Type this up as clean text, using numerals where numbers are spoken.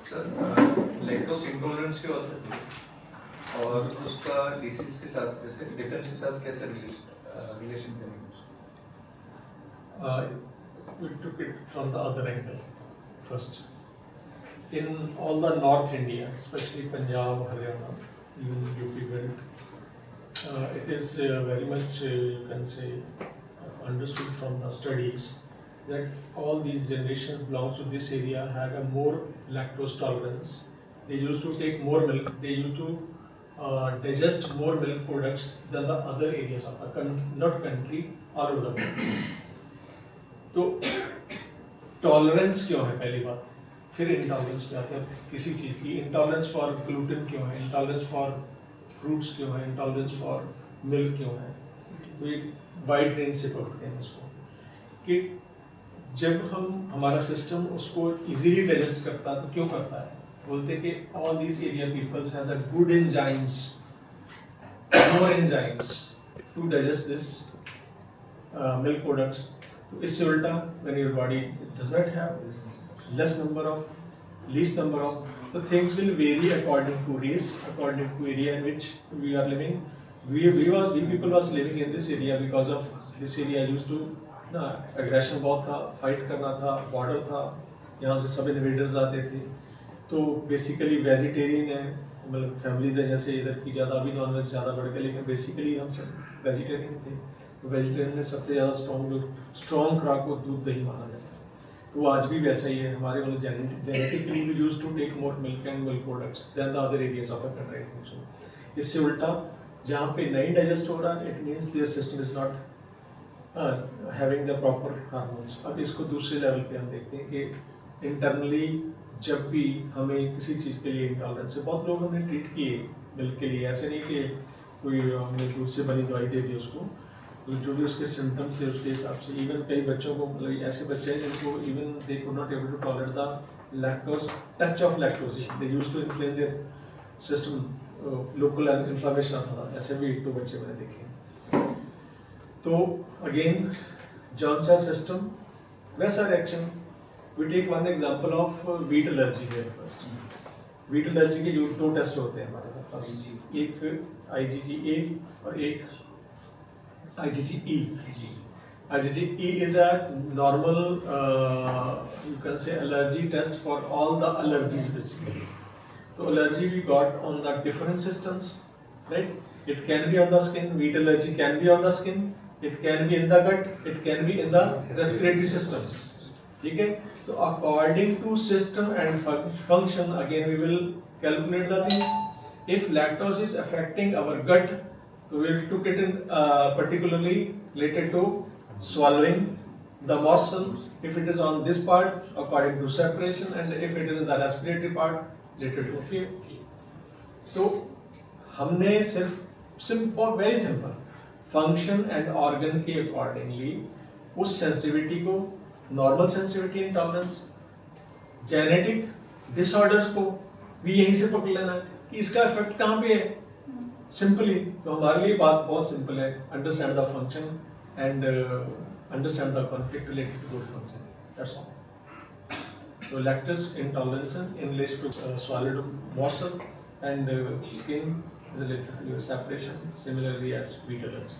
Sir lactose intolerance क्यों होता है और उसका डिसीज के साथ जैसे डिफेंस के साथ कैसे रिलेशन करेंगे? We took it from the other angle first. In all the North India, especially Punjab, Haryana, even UP belt, it is very much, you can say, understood from the studies that all these generations belong to this area had a more lactose tolerance. They used to take more milk. They used to digest more milk products than the other areas of the not country, all over the world. तो tolerance क्यों है पहली बात, फिर intolerance पे आते हैं किसी चीज़ की. इंटॉलरेंस फॉर ग्लूटेन क्यों है, इंटॉलरेंस फॉर फ्रूट्स क्यों है, इंटॉलरेंस फॉर मिल्क क्यों है. तो एक वाइड रेंज से पढ़ते हैं उसको कि जब हमारा सिस्टम उसको इजीली डाइजेस्ट करता है तो क्यों करता है. बोलते हैं कि all this area peoples has a good enzymes, more enzymes to digest this milk products. तो इससे उल्टा when your body does not have least number of the things will vary according to race, according to area in which we are living. We people was living in this area because of this area used to aggression बहुत था, fight करना था, border था, यहाँ से सब invaders आते थे. तो basically vegetarian है, मतलब families है जैसे इधर की ज़्यादा, अभी non-veg ज़्यादा बढ़ गया, लेकिन basically हम सब vegetarian थे. वेजिटेरियन में सबसे ज़्यादा स्ट्रॉन्ग खुराक को दूध दही माना जाता है. तो आज भी वैसा ही है. हमारे मतलब genetically we used to take more milk and milk products than the other areas of the country. इससे उल्टा जहाँ पे नहीं डाइजेस्ट हो रहा, it means their system is not having the proper hormones. अब इसको दूसरे लेवल पे हम देखते हैं कि इंटरनली जब भी हमें किसी चीज़ के लिए इंटॉलरेंस है, बहुत लोग हमने ट्रीट किए मिल्क के लिए. ऐसे नहीं कि कोई हमने दूध से बनी दवाई दे दी उसको, तो जो भी उसके सिम्टम्स है उसके हिसाब से. इवन कई बच्चों को, मतलब ऐसे बच्चे हैं जिनको even they could not able to tolerate the lactose, touch of lactose, they used to inflame their system, local inflammation आता था. ऐसे भी 1-2 बच्चे मैंने देखे. तो अगेन जॉनसन सिस्टम वैसा reaction. We take one example of wheat allergy है. फर्स्ट वीट एलर्जी के जो 2 टेस्ट होते हैं हमारे पास, एक IgG-A और एक IgG-E. IgG-E is a normal, you can say, allergy test for all the allergies basically. So allergy we got on the different systems, right? It can be on the skin. Wheat allergy can be on the skin. It can be in the gut. It can be in the respiratory system. ठीक है? So according to system and function, again we will calculate the things. If lactose is affecting our gut, so we took it in particularly related to swallowing, the morsel. If it is on this part, according to separation, and if it is in the respiratory part, related to fear. तो हमने सिर्फ simple, very simple function and organ के accordingly उस sensitivity को, normal sensitivity intolerance, genetic disorders को भी यहीं से पकड़ लेना कि इसका effect कहाँ पे है. सिंपली. तो हमारे लिए बात बहुत सिंपल है. Understand the function and understand the conflict related to good function. That's all. तो lactose intolerance in relation to swallowed morsel and skin is related to your separation, similarly as wheat allergy.